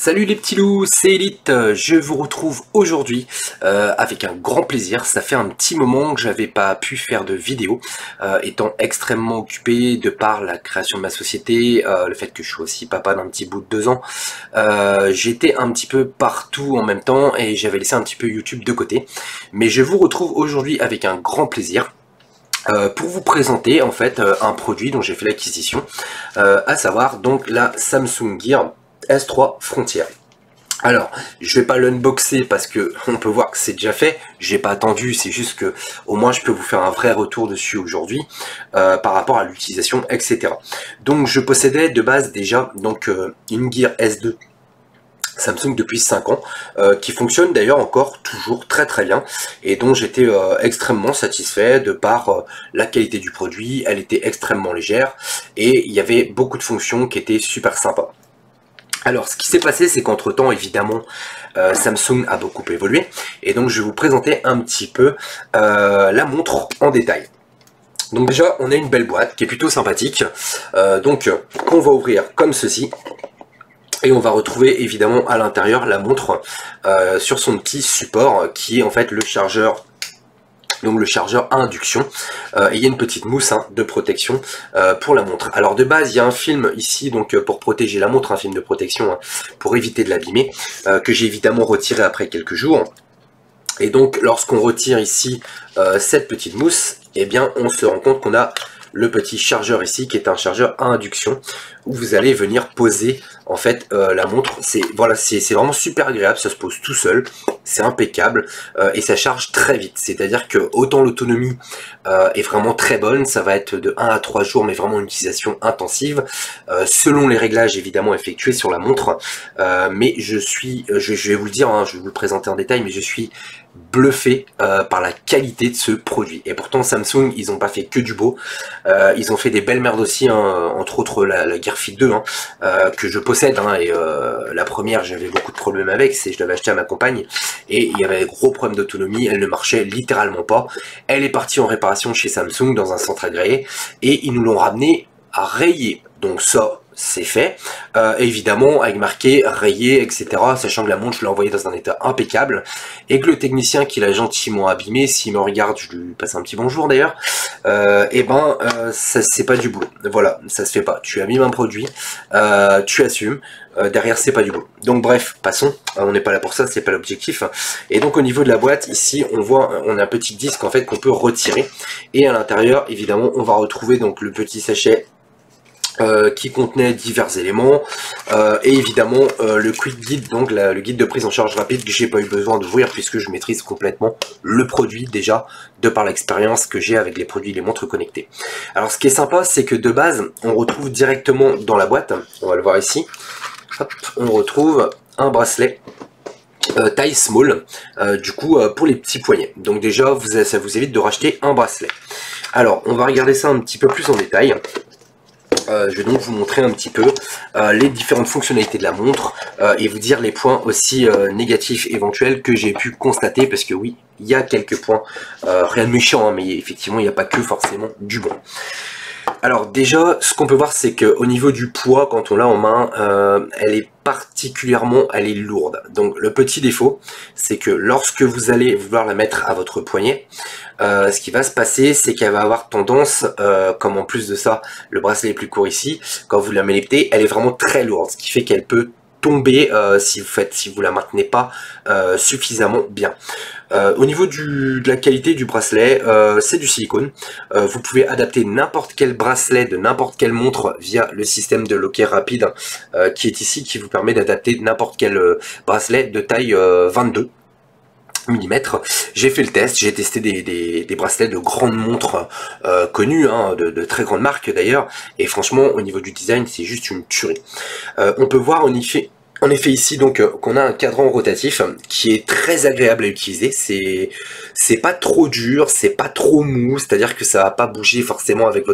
Salut les petits loups, c'est Elite, je vous retrouve aujourd'hui avec un grand plaisir. Ça fait un petit moment que j'avais pas pu faire de vidéo, étant extrêmement occupé de par la création de ma société, le fait que je suis aussi papa d'un petit bout de 2 ans. J'étais un petit peu partout en même temps et j'avais laissé un petit peu YouTube de côté. Mais je vous retrouve aujourd'hui avec un grand plaisir. Pour vous présenter en fait un produit dont j'ai fait l'acquisition, à savoir donc la Samsung Gear S3 Frontier. Alors, je vais pas l'unboxer parce que on peut voir que c'est déjà fait. J'ai pas attendu, c'est juste que au moins je peux vous faire un vrai retour dessus aujourd'hui par rapport à l'utilisation, etc. Donc, je possédais de base déjà donc une Gear S2 Samsung depuis 5 ans, qui fonctionne d'ailleurs encore toujours très très bien et dont j'étais extrêmement satisfait de par la qualité du produit. Elle était extrêmement légère et il y avait beaucoup de fonctions qui étaient super sympas. Alors ce qui s'est passé, c'est qu'entre temps évidemment Samsung a beaucoup évolué et donc je vais vous présenter un petit peu la montre en détail. Donc déjà on a une belle boîte qui est plutôt sympathique, qu'on va ouvrir comme ceci. Et on va retrouver évidemment à l'intérieur la montre sur son petit support qui est en fait le chargeur. Donc le chargeur à induction, et il y a une petite mousse de protection pour la montre. Alors de base il y a un film ici donc pour protéger la montre, un film de protection pour éviter de l'abîmer, que j'ai évidemment retiré après quelques jours. Et donc lorsqu'on retire ici cette petite mousse, eh bien on se rend compte qu'on a le petit chargeur ici qui est un chargeur à induction où vous allez venir poser en fait la montre. C'est vraiment super agréable, ça se pose tout seul, c'est impeccable et ça charge très vite. C'est-à-dire que autant l'autonomie est vraiment très bonne, ça va être de 1 à 3 jours mais vraiment une utilisation intensive selon les réglages évidemment effectués sur la montre. Mais je vais vous le dire, je vais vous le présenter en détail, mais je suis bluffé par la qualité de ce produit. Et pourtant Samsung ils ont pas fait que du beau, ils ont fait des belles merdes aussi, entre autres la Gear Fit 2 que je possède, et la première j'avais beaucoup de problèmes avec, je l'avais acheté à ma compagne et il y avait un gros problème d'autonomie, elle ne marchait littéralement pas. Elle est partie en réparation chez Samsung dans un centre agréé et ils nous l'ont ramené à rayé. Donc ça c'est fait, évidemment avec marqué rayé, etc. Sachant que la montre je l'ai envoyée dans un état impeccable et que le technicien qui l'a gentiment abîmé, s'il me regarde, je lui passe un petit bonjour d'ailleurs, ça c'est pas du boulot. Voilà, ça se fait pas. Tu abîmes un produit, tu assumes. Derrière c'est pas du boulot. Donc bref, passons, on n'est pas là pour ça, c'est pas l'objectif. Et donc au niveau de la boîte, ici on a un petit disque en fait qu'on peut retirer et à l'intérieur évidemment on va retrouver donc le petit sachet qui contenait divers éléments et évidemment le quick guide, donc le guide de prise en charge rapide que j'ai pas eu besoin d'ouvrir puisque je maîtrise complètement le produit déjà de par l'expérience que j'ai avec les produits, les montres connectées. Alors ce qui est sympa, c'est que de base on retrouve directement dans la boîte, on va le voir ici, hop, on retrouve un bracelet taille small, du coup pour les petits poignets. Donc déjà ça vous évite de racheter un bracelet. Alors on va regarder ça un petit peu plus en détail. Je vais donc vous montrer un petit peu les différentes fonctionnalités de la montre et vous dire les points aussi négatifs éventuels que j'ai pu constater, parce que oui, il y a quelques points, rien de méchant, mais effectivement il n'y a pas que forcément du bon. Alors déjà, ce qu'on peut voir, c'est qu'au niveau du poids, quand on l'a en main, elle est lourde. Donc le petit défaut, c'est que lorsque vous allez vouloir la mettre à votre poignet, ce qui va se passer, c'est qu'elle va avoir tendance, comme en plus de ça, le bracelet est plus court ici, quand vous la mettez, elle est vraiment très lourde, ce qui fait qu'elle peut tomber si vous la maintenez pas suffisamment bien. Au niveau de la qualité du bracelet, c'est du silicone. Vous pouvez adapter n'importe quel bracelet de n'importe quelle montre via le système de loquet rapide qui est ici, qui vous permet d'adapter n'importe quel bracelet de taille 22 mm. J'ai fait le test, j'ai testé des bracelets de grandes montres connues, de très grandes marques d'ailleurs, et franchement au niveau du design c'est juste une tuerie. On peut voir en effet ici donc qu'on a un cadran rotatif qui est très agréable à utiliser. C'est pas trop dur, c'est pas trop mou, c'est-à-dire que ça va pas bouger forcément avec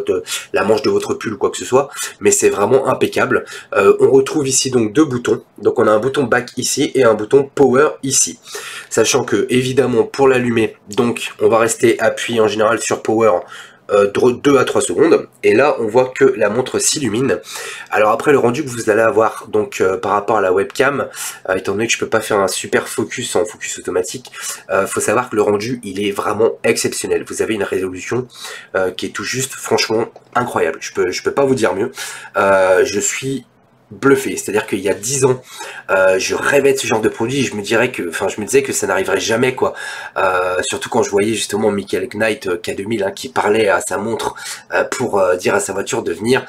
la manche de votre pull ou quoi que ce soit, mais c'est vraiment impeccable. On retrouve ici donc 2 boutons, donc on a un bouton back ici et un bouton power ici, sachant que évidemment pour l'allumer, donc on va rester appuyé en général sur power 2 à 3 secondes, et là on voit que la montre s'illumine. Alors après, le rendu que vous allez avoir donc par rapport à la webcam, étant donné que je peux pas faire un super focus en focus automatique, faut savoir que le rendu il est vraiment exceptionnel. Vous avez une résolution qui est tout juste franchement incroyable. Je peux pas vous dire mieux. Je suis bluffé, c'est-à-dire qu'il y a 10 ans, je rêvais de ce genre de produit, je me disais que ça n'arriverait jamais, quoi. Surtout quand je voyais justement Michael Knight K2000 hein, qui parlait à sa montre pour dire à sa voiture de venir.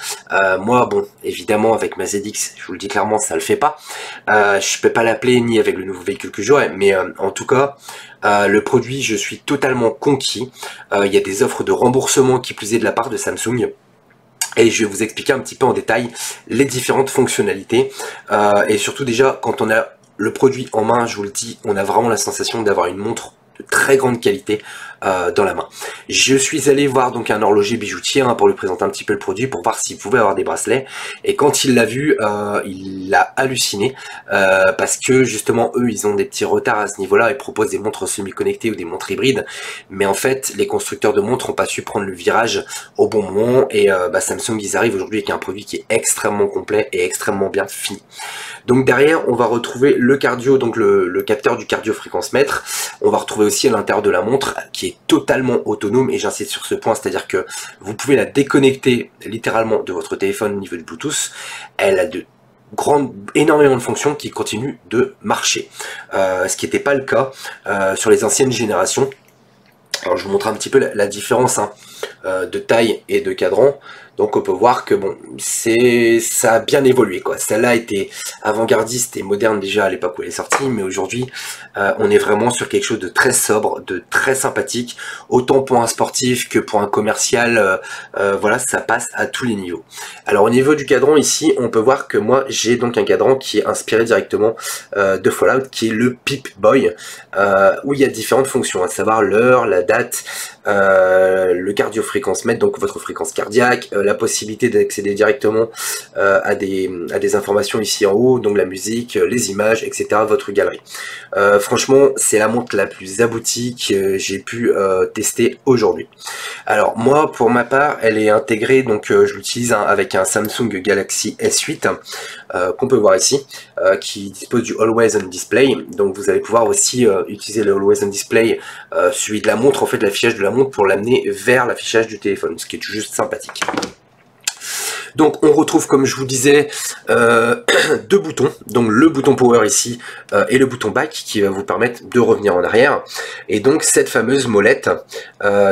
Moi, bon, évidemment avec ma ZX, je vous le dis clairement, ça le fait pas. Je peux pas l'appeler ni avec le nouveau véhicule que j'aurai, mais en tout cas, le produit, je suis totalement conquis. Il y a des offres de remboursement qui plus est de la part de Samsung. Et je vais vous expliquer un petit peu en détail les différentes fonctionnalités. Et surtout déjà, quand on a le produit en main, je vous le dis, on a vraiment la sensation d'avoir une montre de très grande qualité dans la main. Je suis allé voir donc un horloger bijoutier hein, pour lui présenter un petit peu le produit, pour voir s'il pouvait avoir des bracelets. Et quand il l'a vu, il a halluciné parce que justement eux ils ont des petits retards à ce niveau-là. Ils proposent des montres semi-connectées ou des montres hybrides, mais en fait les constructeurs de montres n'ont pas su prendre le virage au bon moment. Et Samsung ils arrivent aujourd'hui avec un produit qui est extrêmement complet et extrêmement bien fini. Donc derrière on va retrouver le cardio, donc le capteur du cardio fréquence mètre. On va retrouver aussi à l'intérieur de la montre qui est totalement autonome, et j'insiste sur ce point, c'est-à-dire que vous pouvez la déconnecter littéralement de votre téléphone au niveau du Bluetooth. Elle a énormément de fonctions qui continuent de marcher, ce qui n'était pas le cas sur les anciennes générations. Alors je vous montre un petit peu la différence hein, de taille et de cadran. Donc on peut voir que bon, ça a bien évolué quoi. Celle-là était avant-gardiste et moderne déjà à l'époque où elle est sortie, mais aujourd'hui on est vraiment sur quelque chose de très sobre, de très sympathique, autant pour un sportif que pour un commercial. Voilà, ça passe à tous les niveaux. Alors au niveau du cadran ici, on peut voir que moi j'ai donc un cadran qui est inspiré directement de Fallout, qui est le Pip-Boy, où il y a différentes fonctions, à savoir l'heure, la date, le cardio-fréquence mètre, donc votre fréquence cardiaque, la possibilité d'accéder directement à des informations ici en haut, donc la musique, les images, etc., votre galerie. Franchement, c'est la montre la plus aboutie que j'ai pu tester aujourd'hui. Alors moi, pour ma part, elle est intégrée, donc je l'utilise hein, avec un Samsung Galaxy S8 qu'on peut voir ici, qui dispose du Always On Display. Donc vous allez pouvoir aussi utiliser le Always On Display, celui de la montre, en fait l'affichage de la montre, pour l'amener vers l'affichage du téléphone, ce qui est juste sympathique. Donc on retrouve, comme je vous disais, deux boutons, donc le bouton power ici et le bouton back qui va vous permettre de revenir en arrière, et donc cette fameuse molette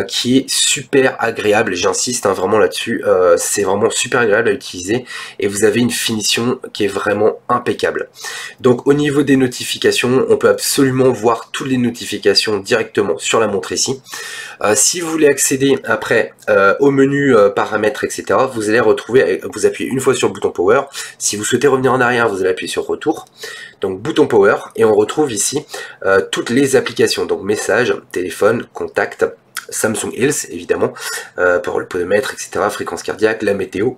qui est super agréable, j'insiste hein, vraiment là-dessus, c'est vraiment super agréable à utiliser et vous avez une finition qui est vraiment impeccable. Donc au niveau des notifications, on peut absolument voir toutes les notifications directement sur la montre ici. Si vous voulez accéder après au menu paramètres, etc., vous allez retrouver, vous appuyez une fois sur le bouton power. Si vous souhaitez revenir en arrière, vous allez appuyer sur retour. Donc bouton power, et on retrouve ici toutes les applications, donc messages, téléphone, contact, Samsung Health évidemment, pour le podomètre, etc., fréquence cardiaque, la météo,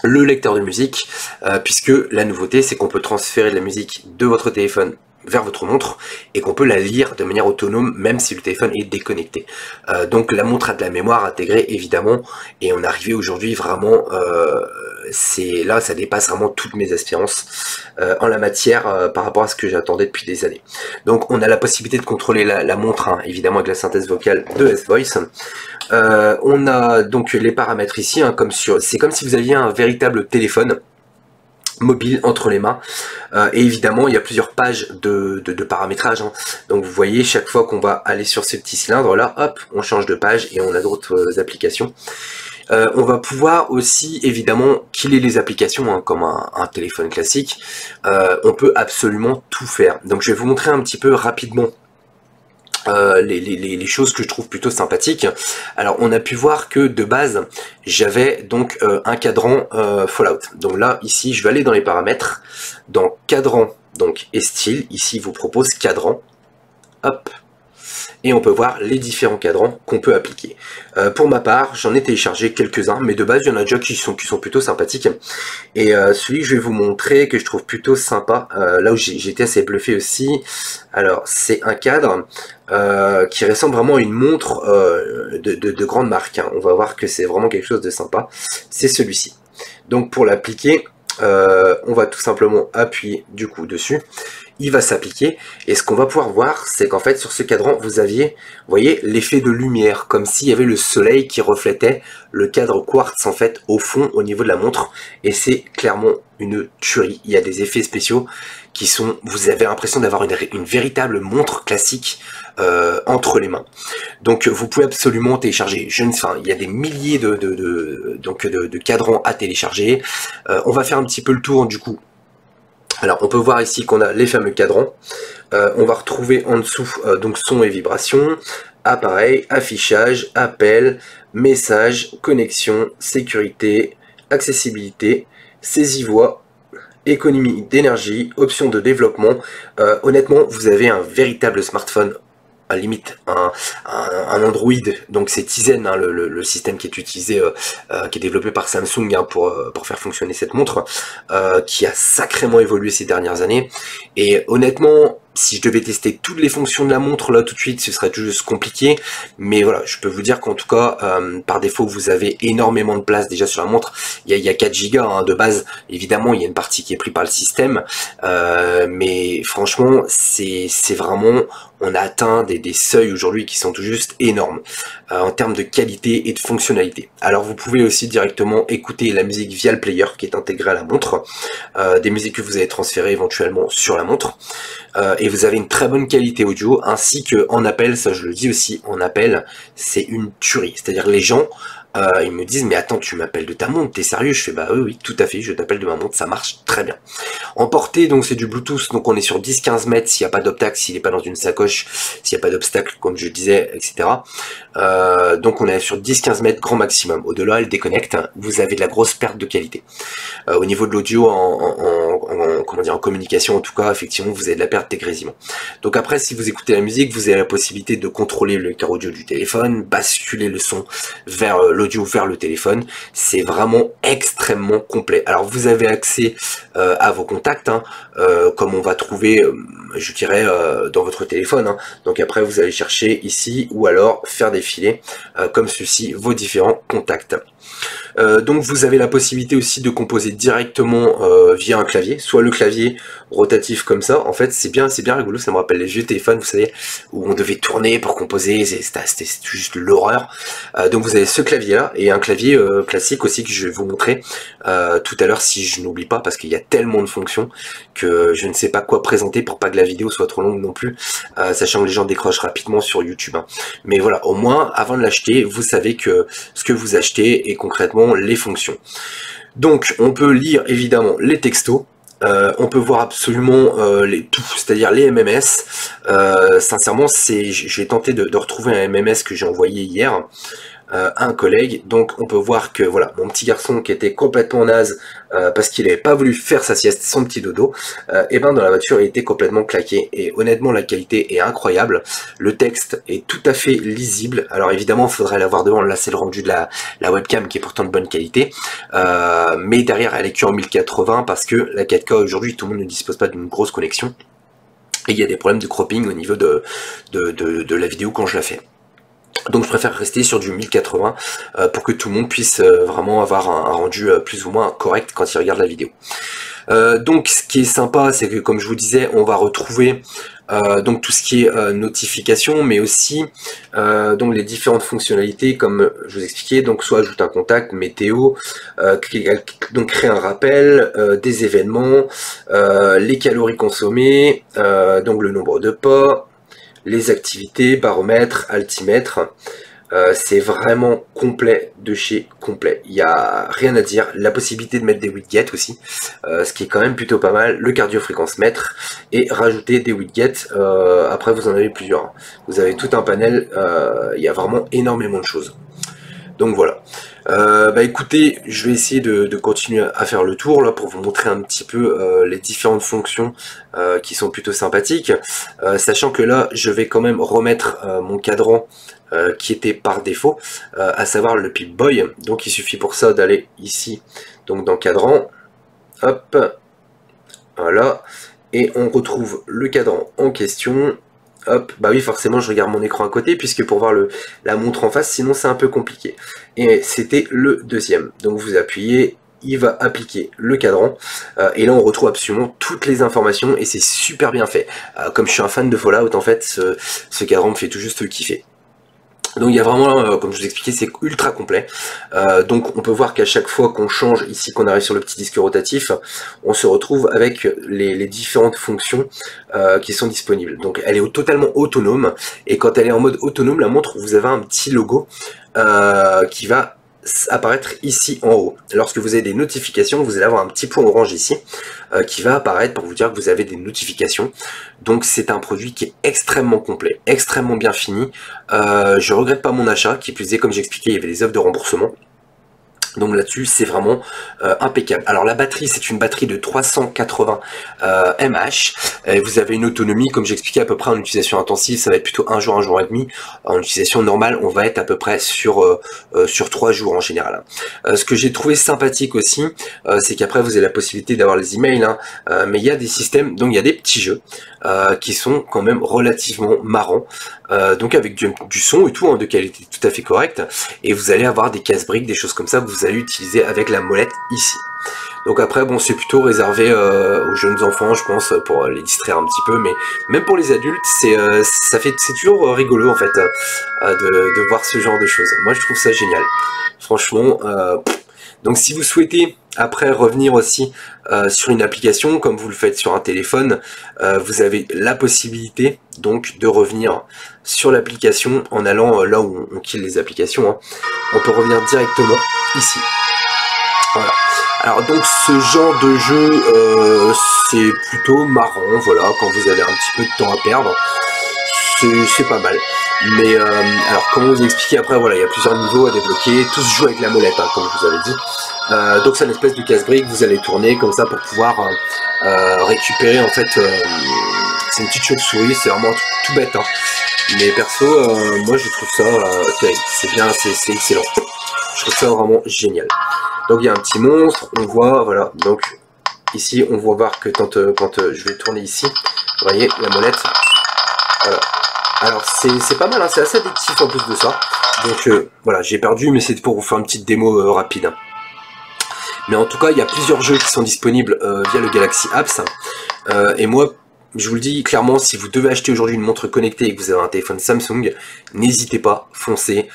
le lecteur de musique, puisque la nouveauté c'est qu'on peut transférer de la musique de votre téléphone vers votre montre et qu'on peut la lire de manière autonome même si le téléphone est déconnecté. Donc la montre a de la mémoire intégrée évidemment, et on est arrivé aujourd'hui vraiment, là ça dépasse vraiment toutes mes espérances en la matière par rapport à ce que j'attendais depuis des années. Donc on a la possibilité de contrôler la montre hein, évidemment avec la synthèse vocale de S-Voice. On a donc les paramètres ici, hein, c'est comme si vous aviez un véritable téléphone mobile entre les mains, et évidemment il y a plusieurs pages de paramétrage hein. Donc vous voyez, chaque fois qu'on va aller sur ces petits cylindres là, hop, on change de page et on a d'autres applications. On va pouvoir aussi évidemment killer les applications hein, comme un téléphone classique. On peut absolument tout faire, donc je vais vous montrer un petit peu rapidement les choses que je trouve plutôt sympathiques. Alors on a pu voir que de base j'avais donc un cadran Fallout. Donc là ici je vais aller dans les paramètres, dans cadran donc et style, ici il vous propose cadran, hop, et on peut voir les différents cadrans qu'on peut appliquer. Pour ma part, j'en ai téléchargé quelques-uns, mais de base il y en a déjà qui sont plutôt sympathiques. Et celui que je vais vous montrer, que je trouve plutôt sympa, là où j'ai été assez bluffé aussi, alors c'est un cadre qui ressemble vraiment à une montre de grande marque, hein. On va voir que c'est vraiment quelque chose de sympa, c'est celui-ci. Donc pour l'appliquer, on va tout simplement appuyer du coup dessus, il va s'appliquer, et ce qu'on va pouvoir voir, c'est qu'en fait sur ce cadran, vous aviez, vous voyez, l'effet de lumière, comme s'il y avait le soleil qui reflétait le cadre quartz en fait au fond, au niveau de la montre, et c'est clairement une tuerie. Il y a des effets spéciaux qui sont, vous avez l'impression d'avoir une véritable montre classique entre les mains. Donc vous pouvez absolument télécharger, il y a des milliers de cadrans à télécharger. On va faire un petit peu le tour du coup. Alors on peut voir ici qu'on a les fameux cadrans, on va retrouver en dessous donc son et vibration, appareil, affichage, appel, message, connexion, sécurité, accessibilité, saisie-voix, économie d'énergie, options de développement. Honnêtement, vous avez un véritable smartphone, à limite un Android, donc c'est Tizen, hein, le système qui est utilisé, qui est développé par Samsung, hein, pour faire fonctionner cette montre, qui a sacrément évolué ces dernières années. Et honnêtement, si je devais tester toutes les fonctions de la montre là tout de suite, ce serait tout juste compliqué, mais voilà, je peux vous dire qu'en tout cas, par défaut, vous avez énormément de place déjà sur la montre. Il y a 4 Go hein, de base, évidemment il y a une partie qui est prise par le système, mais franchement c'est vraiment, on a atteint des seuils aujourd'hui qui sont tout juste énormes en termes de qualité et de fonctionnalité. Alors vous pouvez aussi directement écouter la musique via le player qui est intégré à la montre, des musiques que vous allez transférer éventuellement sur la montre, et vous avez une très bonne qualité audio, ainsi que en appel, ça je le dis aussi, en appel c'est une tuerie, c'est-à-dire les gens ils me disent mais attends, tu m'appelles de ta montre, t'es sérieux? Je fais bah oui tout à fait, je t'appelle de ma montre, ça marche très bien. En portée donc c'est du Bluetooth, donc on est sur 10-15 mètres s'il n'y a pas d'obstacle, s'il n'est pas dans une sacoche, s'il n'y a pas d'obstacle comme je disais, etc. Donc on est sur 10-15 mètres grand maximum, au-delà elle déconnecte, vous avez de la grosse perte de qualité. Au niveau de l'audio, comment dire, en communication en tout cas, effectivement vous avez de la perte d'égrésillement. Donc après si vous écoutez la musique, vous avez la possibilité de contrôler le lecteur audio du téléphone, basculer le son vers l'audio vers le téléphone, c'est vraiment extrêmement complet. Alors vous avez accès à vos contacts, hein, comme on va trouver, je dirais, dans votre téléphone, hein. Donc après vous allez chercher ici, ou alors faire défiler, comme ceci, vos différents contacts. Donc vous avez la possibilité aussi de composer directement via un clavier, soit le clavier rotatif comme ça, en fait c'est bien rigolo, ça me rappelle les vieux téléphones, vous savez, où on devait tourner pour composer, c'était juste l'horreur. Donc vous avez ce clavier là, et un clavier classique aussi que je vais vous montrer tout à l'heure si je n'oublie pas, parce qu'il y a tellement de fonctions que je ne sais pas quoi présenter pour pas que la vidéo soit trop longue non plus, sachant que les gens décrochent rapidement sur YouTube, hein. Mais voilà, au moins avant de l'acheter, vous savez que ce que vous achetez est concrètement les fonctions. Donc on peut lire évidemment les textos, on peut voir absolument tout, c'est-à-dire les MMS. Sincèrement, je vais tenter de retrouver un MMS que j'ai envoyé hier à un collègue. Donc on peut voir que voilà, mon petit garçon qui était complètement naze parce qu'il n'avait pas voulu faire sa sieste, son petit dodo, et ben dans la voiture il était complètement claqué, et honnêtement la qualité est incroyable, le texte est tout à fait lisible. Alors évidemment il faudrait l'avoir devant, là c'est le rendu de la webcam qui est pourtant de bonne qualité, mais derrière elle est que en 1080 parce que la 4K aujourd'hui tout le monde ne dispose pas d'une grosse connexion, et il y a des problèmes de cropping au niveau de la vidéo quand je la fais. Donc je préfère rester sur du 1080 pour que tout le monde puisse vraiment avoir un rendu plus ou moins correct quand il regarde la vidéo. Donc ce qui est sympa, c'est que comme je vous disais, on va retrouver donc tout ce qui est notification, mais aussi donc les différentes fonctionnalités comme je vous expliquais, donc soit ajouter un contact, météo, donc créer un rappel, des événements, les calories consommées, donc le nombre de pas, les activités, baromètre, altimètre. C'est vraiment complet de chez complet, il n'y a rien à dire. La possibilité de mettre des widgets aussi, ce qui est quand même plutôt pas mal, le cardio-fréquence mètre, et rajouter des widgets, après vous en avez plusieurs, vous avez tout un panel, il y a vraiment énormément de choses. Donc voilà. Bah écoutez, je vais essayer de continuer à faire le tour là pour vous montrer un petit peu les différentes fonctions qui sont plutôt sympathiques. Sachant que là, je vais quand même remettre mon cadran qui était par défaut, à savoir le Pip-Boy. Donc il suffit pour ça d'aller ici, donc dans cadran, hop, voilà, et on retrouve le cadran en question. Hop, bah oui, forcément je regarde mon écran à côté puisque pour voir la montre en face, sinon c'est un peu compliqué. Et c'était le deuxième. Donc vous appuyez, il va appliquer le cadran et là on retrouve absolument toutes les informations et c'est super bien fait. Comme je suis un fan de Fallout, en fait, ce cadran me fait tout juste kiffer. Donc il y a vraiment, comme je vous expliquais, c'est ultra complet. Donc on peut voir qu'à chaque fois qu'on change, ici qu'on arrive sur le petit disque rotatif, on se retrouve avec les différentes fonctions qui sont disponibles. Donc elle est totalement autonome, et quand elle est en mode autonome, la montre, vous avez un petit logo qui va apparaître ici en haut. Lorsque vous avez des notifications, vous allez avoir un petit point orange ici qui va apparaître pour vous dire que vous avez des notifications. Donc c'est un produit qui est extrêmement complet, extrêmement bien fini. Je regrette pas mon achat, qui plus est, comme j'expliquais, il y avait des offres de remboursement. Donc là-dessus, c'est vraiment impeccable. Alors la batterie, c'est une batterie de 380 mAh. Vous avez une autonomie, comme j'expliquais, à peu près en utilisation intensive, ça va être plutôt un jour et demi. En utilisation normale, on va être à peu près sur 3 jours en général. Ce que j'ai trouvé sympathique aussi, c'est qu'après vous avez la possibilité d'avoir les emails, hein, mais il y a des systèmes, donc il y a des petits jeux qui sont quand même relativement marrants. Donc avec du son et tout, hein, de qualité tout à fait correcte, et vous allez avoir des casse-briques, des choses comme ça que vous allez utiliser avec la molette ici. Donc après, bon, c'est plutôt réservé aux jeunes enfants, je pense, pour les distraire un petit peu, mais même pour les adultes, c'est toujours rigolo en fait de voir ce genre de choses. Moi, je trouve ça génial. Franchement, donc si vous souhaitez après revenir aussi sur une application, comme vous le faites sur un téléphone, vous avez la possibilité donc de revenir sur l'application en allant là où on kill les applications, hein. On peut revenir directement ici. Voilà. Alors donc ce genre de jeu, c'est plutôt marrant, voilà, quand vous avez un petit peu de temps à perdre, c'est pas mal. Mais alors comment vous expliquer, après voilà, il y a plusieurs niveaux à débloquer, tout se joue avec la molette, hein, comme je vous avais dit. Donc c'est une espèce de casse-brique, vous allez tourner comme ça pour pouvoir récupérer, en fait, c'est une petite chauve-souris, c'est vraiment un truc tout bête, hein. Mais perso, moi je trouve ça terrible, c'est bien, c'est excellent. Je trouve ça vraiment génial. Donc il y a un petit monstre, on voit, voilà, donc ici on va voir que quand je vais tourner ici, vous voyez la molette, voilà. Alors c'est pas mal, hein, c'est assez addictif en plus de ça. Donc voilà, j'ai perdu, mais c'est pour vous faire une petite démo rapide. Mais en tout cas, il y a plusieurs jeux qui sont disponibles via le Galaxy Apps. Et moi, je vous le dis clairement, si vous devez acheter aujourd'hui une montre connectée et que vous avez un téléphone Samsung, n'hésitez pas, foncez.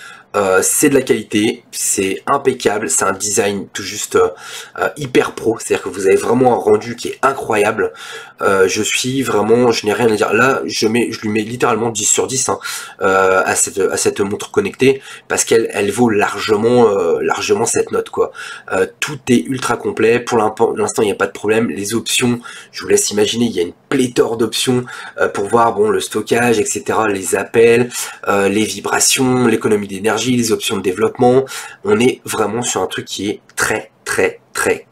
C'est de la qualité, c'est impeccable, c'est un design tout juste hyper pro, c'est-à-dire que vous avez vraiment un rendu qui est incroyable. Je suis vraiment, je n'ai rien à dire. Là, je lui mets littéralement 10 sur 10 hein, à cette montre connectée, parce qu'elle vaut largement cette note, quoi. Tout est ultra complet, pour l'instant il n'y a pas de problème. Les options, je vous laisse imaginer, il y a une pléthore d'options pour voir bon, le stockage, etc., les appels, les vibrations, l'économie d'énergie, les options de développement. On est vraiment sur un truc qui est très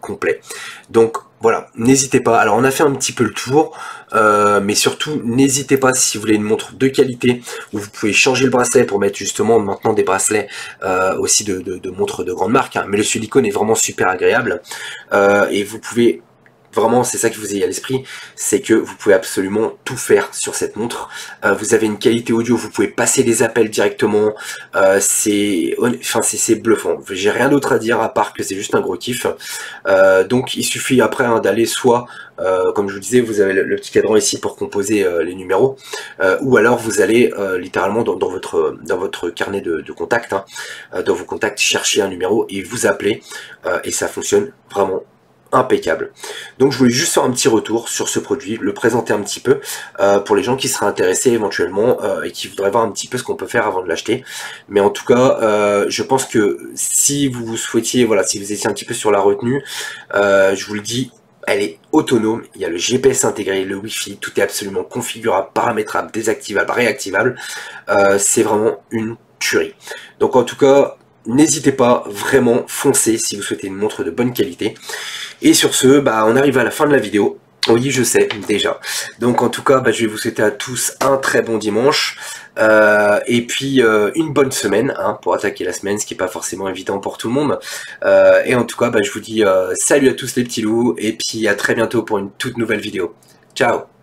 complet. Donc voilà, n'hésitez pas. Alors on a fait un petit peu le tour, mais surtout n'hésitez pas, si vous voulez une montre de qualité où vous pouvez changer le bracelet pour mettre justement maintenant des bracelets aussi de montres de grande marque, hein, mais le silicone est vraiment super agréable, et vous pouvez vraiment, c'est ça que vous ayez à l'esprit, c'est que vous pouvez absolument tout faire sur cette montre. Vous avez une qualité audio, vous pouvez passer des appels directement, c'est bluffant. J'ai rien d'autre à dire à part que c'est juste un gros kiff. Donc il suffit après hein, d'aller soit, comme je vous disais, vous avez le petit cadran ici pour composer les numéros, ou alors vous allez littéralement dans votre carnet de contacts, hein, dans vos contacts, chercher un numéro et vous appelez, et ça fonctionne vraiment impeccable. Donc je voulais juste faire un petit retour sur ce produit, le présenter un petit peu pour les gens qui seraient intéressés éventuellement et qui voudraient voir un petit peu ce qu'on peut faire avant de l'acheter. Mais en tout cas, je pense que si vous souhaitiez, voilà, si vous étiez un petit peu sur la retenue, je vous le dis, elle est autonome, il y a le GPS intégré, le Wi-Fi, tout est absolument configurable, paramétrable, désactivable, réactivable. C'est vraiment une tuerie. Donc en tout cas, n'hésitez pas, vraiment, foncez si vous souhaitez une montre de bonne qualité. Et sur ce, on arrive à la fin de la vidéo. Oui, je sais, déjà. Donc en tout cas, je vais vous souhaiter à tous un très bon dimanche. Et puis une bonne semaine pour attaquer la semaine, ce qui n'est pas forcément évident pour tout le monde. Et en tout cas, je vous dis salut à tous les petits loups, et puis à très bientôt pour une toute nouvelle vidéo. Ciao!